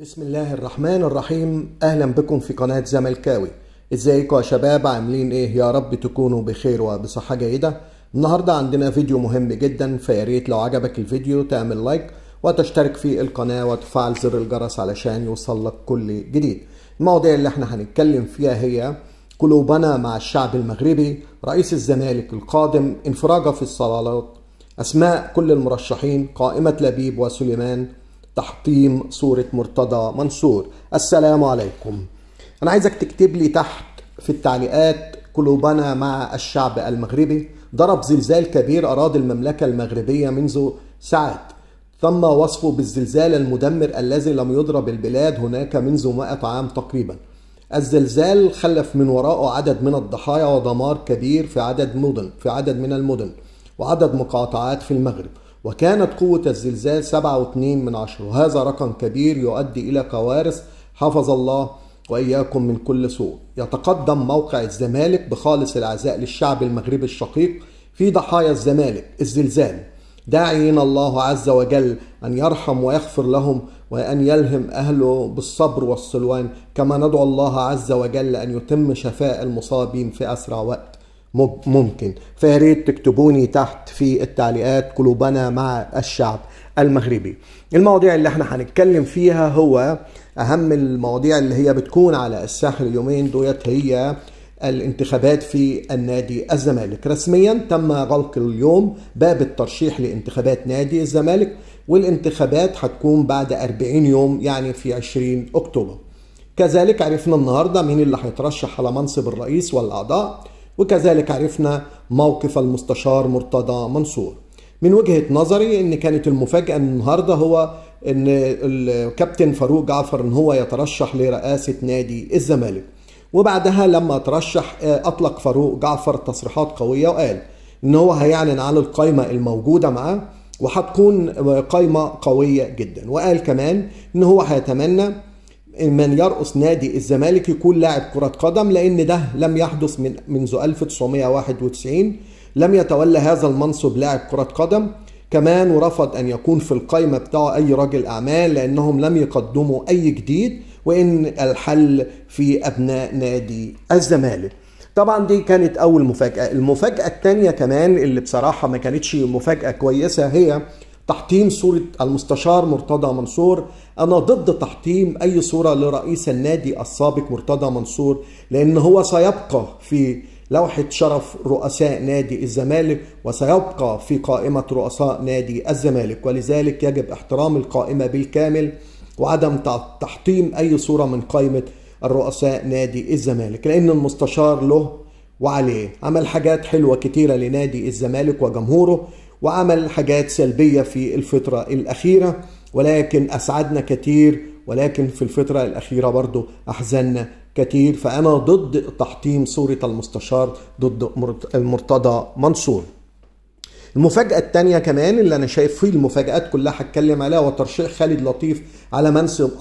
بسم الله الرحمن الرحيم. اهلا بكم في قناة زملكاوي. ازيكم يا شباب؟ عاملين ايه؟ يا رب تكونوا بخير وبصحة جيدة. النهاردة عندنا فيديو مهم جدا، فياريت لو عجبك الفيديو تعمل لايك وتشترك في القناة وتفعل زر الجرس علشان يوصلك كل جديد. المواضيع اللي احنا هنتكلم فيها هي قلوبنا مع الشعب المغربي، رئيس الزمالك القادم، انفراجة في الصلالات، اسماء كل المرشحين، قائمة لبيب وسليمان، تحطيم صورة مرتضى منصور. السلام عليكم. أنا عايزك تكتب لي تحت في التعليقات قلوبنا مع الشعب المغربي. ضرب زلزال كبير أراضي المملكة المغربية منذ ساعات، تم وصفه بالزلزال المدمر الذي لم يضرب البلاد هناك منذ 100 عام تقريبا. الزلزال خلف من وراءه عدد من الضحايا ودمار كبير في عدد من المدن وعدد مقاطعات في المغرب، وكانت قوة الزلزال 7.2، وهذا رقم كبير يؤدي إلى كوارث حفظ الله وإياكم من كل سوء. يتقدم موقع الزمالك بخالص العزاء للشعب المغربي الشقيق في ضحايا الزلزال، داعين الله عز وجل أن يرحم ويغفر لهم وأن يلهم أهله بالصبر والسلوان، كما ندعو الله عز وجل أن يتم شفاء المصابين في أسرع وقت ممكن. فياريت تكتبوني تحت في التعليقات قلوبنا مع الشعب المغربي. المواضيع اللي احنا هنتكلم فيها هو اهم المواضيع اللي هي بتكون على الساحل اليومين دولت، هي الانتخابات في النادي الزمالك. رسميا تم غلق اليوم باب الترشيح لانتخابات نادي الزمالك، والانتخابات هتكون بعد 40 يوم يعني في 20 أكتوبر. كذلك عرفنا النهارده مين اللي هيترشح على منصب الرئيس والأعضاء، وكذلك عرفنا موقف المستشار مرتضى منصور. من وجهة نظري ان كانت المفاجأة النهاردة هو ان الكابتن فاروق جعفر ان هو يترشح لرئاسة نادي الزمالك، وبعدها لما ترشح اطلق فاروق جعفر تصريحات قوية وقال ان هو هيعلن عن القائمة الموجودة معاه وهتكون قائمة قوية جدا، وقال كمان ان هو هيتمنى من يرأس نادي الزمالك يكون لاعب كرة قدم، لأن ده لم يحدث منذ 1991 لم يتولى هذا المنصب لاعب كرة قدم. كمان ورفض أن يكون في القائمة بتاعه أي رجل أعمال لأنهم لم يقدموا أي جديد، وإن الحل في أبناء نادي الزمالك. طبعا دي كانت أول مفاجأة. المفاجأة الثانية كمان اللي بصراحة ما كانتش مفاجأة كويسة هي تحطيم صورة المستشار مرتضى منصور. أنا ضد تحطيم أي صورة لرئيس النادي السابق مرتضى منصور، لأن هو سيبقى في لوحة شرف رؤساء نادي الزمالك وسيبقى في قائمة رؤساء نادي الزمالك، ولذلك يجب احترام القائمة بالكامل وعدم تحطيم أي صورة من قائمة الرؤساء نادي الزمالك، لأن المستشار له وعليه. عمل حاجات حلوة كتيرة لنادي الزمالك وجمهوره، وعمل حاجات سلبية في الفترة الأخيرة، ولكن أسعدنا كتير، ولكن في الفترة الأخيرة برضو أحزننا كتير. فأنا ضد تحطيم صورة المستشار ضد المرتضى منصور. المفاجأة الثانية كمان اللي أنا شايف فيه المفاجآت كلها هتكلم عليها، وترشيح خالد لطيف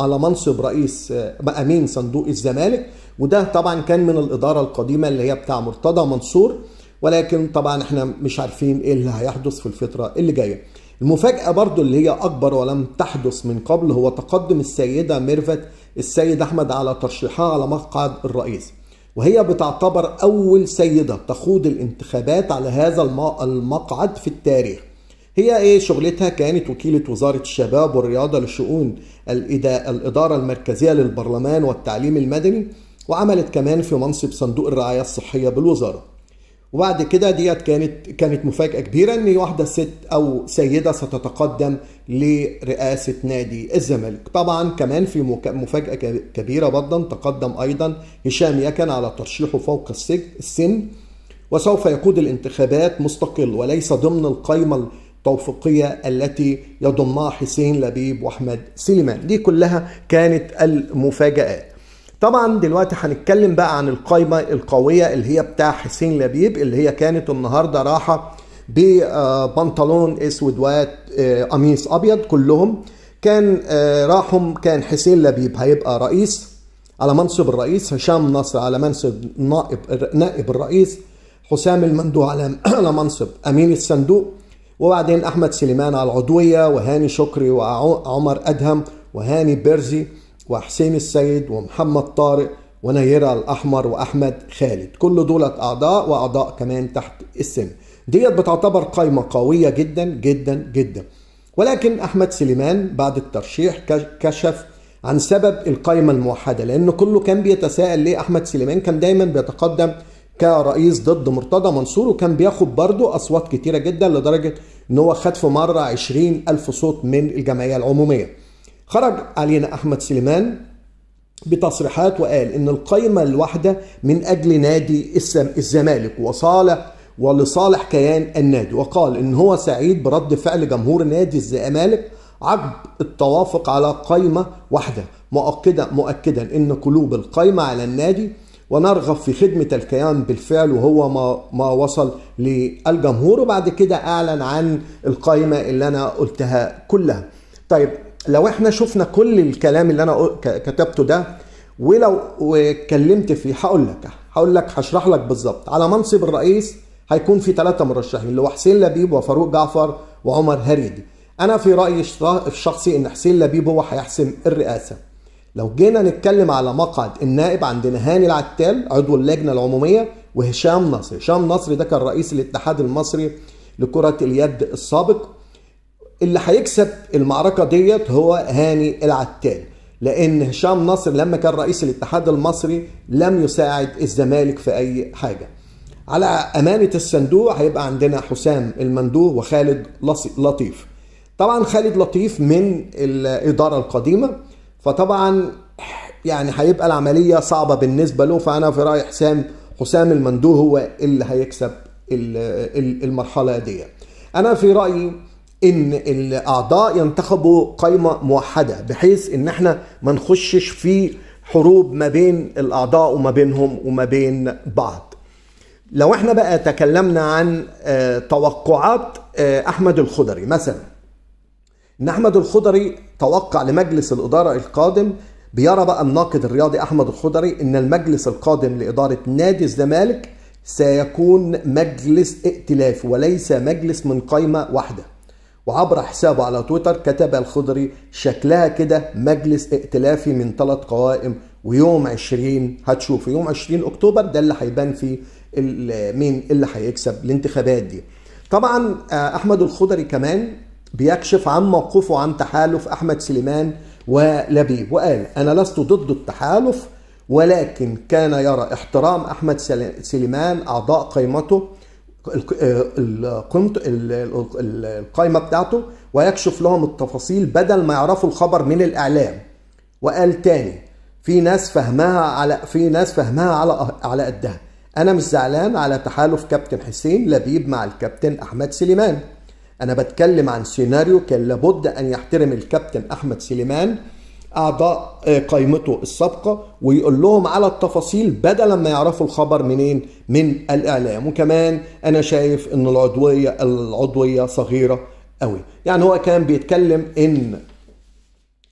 على منصب رئيس أمين صندوق الزمالك، وده طبعا كان من الإدارة القديمة اللي هي بتاع مرتضى منصور، ولكن طبعا احنا مش عارفين ايه اللي هيحدث في الفترة اللي جاية. المفاجأة برضو اللي هي أكبر ولم تحدث من قبل هو تقدم السيدة ميرفت السيد أحمد على ترشيحها على مقعد الرئيس، وهي بتعتبر أول سيدة تخوض الانتخابات على هذا المقعد في التاريخ. هي ايه شغلتها؟ كانت وكيلة وزارة الشباب والرياضة لشؤون الإدارة المركزية للبرلمان والتعليم المدني، وعملت كمان في منصب صندوق الرعاية الصحية بالوزارة. وبعد كده ديت كانت مفاجأة كبيرة ان واحدة ست او سيدة ستتقدم لرئاسة نادي الزمالك. طبعا كمان في مفاجأة كبيرة برضا، تقدم ايضا هشام يكن على ترشيحه فوق السن، وسوف يقود الانتخابات مستقل وليس ضمن القائمة التوفيقية التي يضمها حسين لبيب واحمد سليمان. دي كلها كانت المفاجآت. طبعا دلوقتي هنتكلم بقى عن القائمة القوية اللي هي بتاع حسين لبيب، اللي هي كانت النهاردة راحة ببنطلون اسود وقميص ابيض. كلهم كان راحهم. كان حسين لبيب هيبقى رئيس على منصب الرئيس، هشام نصر على منصب نائب الرئيس، حسام المندوع على منصب امين الصندوق، وبعدين احمد سليمان على العضوية، وهاني شكري وعمر ادهم وهاني بيرزي وحسين السيد ومحمد طارق ونيرة الأحمر وأحمد خالد، كل دولة أعضاء وأعضاء كمان تحت السن. ديت بتعتبر قائمة قوية جدا جدا جدا. ولكن أحمد سليمان بعد الترشيح كشف عن سبب القائمة الموحدة، لأن كله كان بيتساءل ليه أحمد سليمان كان دايما بيتقدم كرئيس ضد مرتضى منصور، وكان بياخد برضه أصوات كتيرة جدا لدرجة إن هو خد في مرة 20,000 صوت من الجمعية العمومية. خرج علينا أحمد سليمان بتصريحات وقال إن القائمة الواحدة من أجل نادي الزمالك ولصالح كيان النادي، وقال إن هو سعيد برد فعل جمهور نادي الزمالك عقب التوافق على قائمة واحدة، مؤكدا إن قلوب القائمة على النادي ونرغب في خدمة الكيان بالفعل، وهو ما وصل للجمهور. وبعد كده أعلن عن القائمة اللي أنا قلتها كلها. طيب لو احنا شفنا كل الكلام اللي أنا كتبته ده ولو اتكلمت فيه هشرح لك بالظبط. على منصب الرئيس هيكون في 3 مرشحين اللي هو حسين لبيب وفاروق جعفر وعمر هريدي. أنا في رأيي الشخصي إن حسين لبيب هو هيحسم الرئاسة. لو جينا نتكلم على مقعد النائب عندنا هاني العتال عضو اللجنة العمومية وهشام نصر. هشام نصر ده كان رئيس الاتحاد المصري لكرة اليد السابق. اللي هيكسب المعركة ديت هو هاني العتال، لأن هشام نصر لما كان رئيس الاتحاد المصري لم يساعد الزمالك في أي حاجة. على أمانة الصندوق هيبقى عندنا حسام المندوه وخالد لطيف. طبعا خالد لطيف من الإدارة القديمة، فطبعا يعني هيبقى العملية صعبة بالنسبة له. فأنا في رأيي حسام المندوه هو اللي هيكسب المرحلة دي. أنا في رأيي إن الأعضاء ينتخبوا قائمة موحدة بحيث إن احنا ما نخشش في حروب ما بين الأعضاء وما بينهم وما بين بعض. لو احنا بقى تكلمنا عن توقعات أحمد الخضري مثلا، إن أحمد الخضري توقع لمجلس الإدارة القادم، بيرى بقى الناقد الرياضي أحمد الخضري إن المجلس القادم لإدارة نادي الزمالك سيكون مجلس ائتلافي وليس مجلس من قائمة واحدة. وعبر حسابه على تويتر كتب الخضري شكلها كده مجلس ائتلافي من 3 قوائم، ويوم 20 هتشوف يوم 20 أكتوبر ده اللي هيبان فيه مين اللي هيكسب الانتخابات دي. طبعا أحمد الخضري كمان بيكشف عن موقفه عن تحالف أحمد سليمان ولبيب، وقال أنا لست ضد التحالف، ولكن كان يرى احترام أحمد سليمان أعضاء قائمته القائمة بتاعته ويكشف لهم التفاصيل بدل ما يعرفوا الخبر من الإعلام. وقال تاني في ناس فهمها على قدها. أنا مش زعلان على تحالف كابتن حسين لبيب مع الكابتن أحمد سليمان. أنا بتكلم عن سيناريو كان لابد أن يحترم الكابتن أحمد سليمان أعضاء قائمته السابقة ويقول لهم على التفاصيل بدل ما يعرفوا الخبر منين؟ من الإعلام. وكمان أنا شايف إن العضوية صغيرة قوي. يعني هو كان بيتكلم إن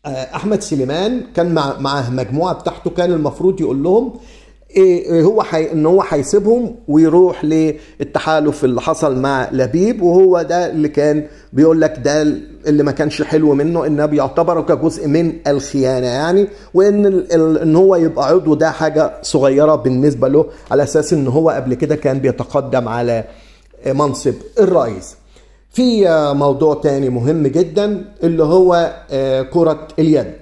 أحمد سليمان كان معاه مجموعة بتاعته كان المفروض يقول لهم ان هو هيسيبهم ويروح للتحالف اللي حصل مع لبيب، وهو ده اللي كان بيقول لك ده اللي ما كانش حلو منه، انه بيعتبره كجزء من الخيانه يعني، وان هو يبقى عضو ده حاجه صغيره بالنسبه له، على اساس ان هو قبل كده كان بيتقدم على منصب الرئيس. في موضوع تاني مهم جدا اللي هو كرة اليد.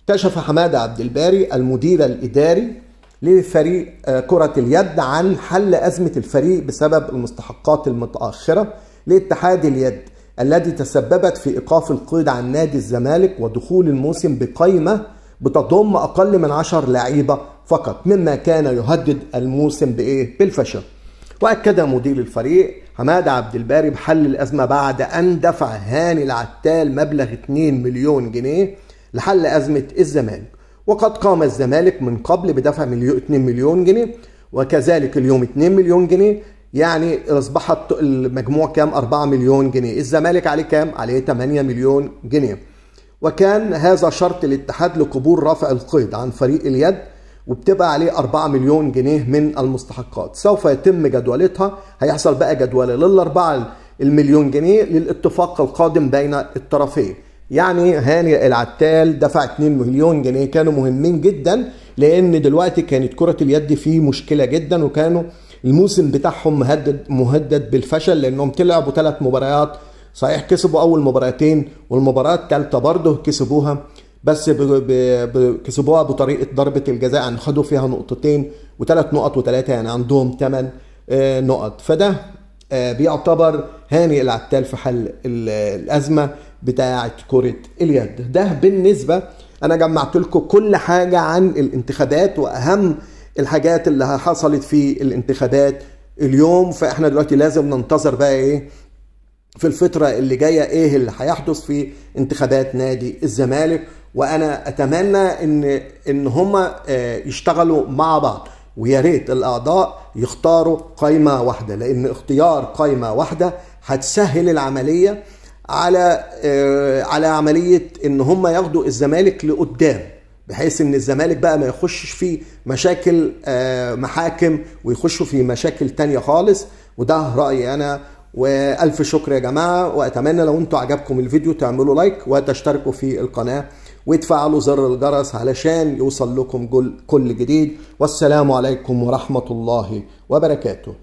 كشف حمادة عبد الباري المدير الإداري لفريق كرة اليد عن حل أزمة الفريق بسبب المستحقات المتأخرة لاتحاد اليد التي تسببت في إيقاف القيد عن نادي الزمالك ودخول الموسم بقائمة بتضم أقل من 10 لعيبة فقط، مما كان يهدد الموسم بالفشل. وأكد مدير الفريق حمادة عبد الباري بحل الأزمة بعد أن دفع هاني العتال مبلغ 2 مليون جنيه لحل أزمة الزمالك. وقد قام الزمالك من قبل بدفع 2 مليون جنيه، وكذلك اليوم 2 مليون جنيه، يعني أصبحت المجموع كام؟ 4 مليون جنيه. الزمالك عليه كام؟ عليه 8 مليون جنيه. وكان هذا شرط الاتحاد لقبول رفع القيد عن فريق اليد، وبتبقى عليه 4 مليون جنيه من المستحقات. سوف يتم جدولتها، هيحصل بقى جدولة لل4 المليون جنيه للاتفاق القادم بين الطرفين. يعني هاني العتال دفع 2 مليون جنيه كانوا مهمين جدا، لان دلوقتي كانت كرة اليد فيه مشكلة جدا، وكانوا الموسم بتاعهم مهدد بالفشل، لانهم تلعبوا 3 مباريات صحيح، كسبوا اول مباراتين والمباراة الثالثة برضه كسبوها، بس كسبوها بطريقة ضربة الجزاء، يعني خدوا فيها نقطتين و3 نقط و3، يعني عندهم 8 نقط. فده بيعتبر هاني العتال في حل الأزمة بتاعة كرة اليد. ده بالنسبة، أنا جمعت لكم كل حاجة عن الانتخابات وأهم الحاجات اللي حصلت في الانتخابات اليوم. فإحنا دلوقتي لازم ننتظر بقى إيه في الفترة اللي جاية، إيه اللي هيحدث في انتخابات نادي الزمالك. وأنا أتمنى إن هما يشتغلوا مع بعض، ويا ريت الأعضاء يختاروا قائمة واحدة، لأن اختيار قائمة واحدة هتسهل العملية على عملية إن هم ياخدوا الزمالك لقدام، بحيث إن الزمالك بقى ما يخشش في مشاكل محاكم ويخشوا في مشاكل تانية خالص. وده رأيي أنا، وألف شكر يا جماعة. وأتمنى لو أنتوا عجبكم الفيديو تعملوا لايك وتشتركوا في القناة وتفعلوا زر الجرس علشان يوصل لكم كل جديد. والسلام عليكم ورحمة الله وبركاته.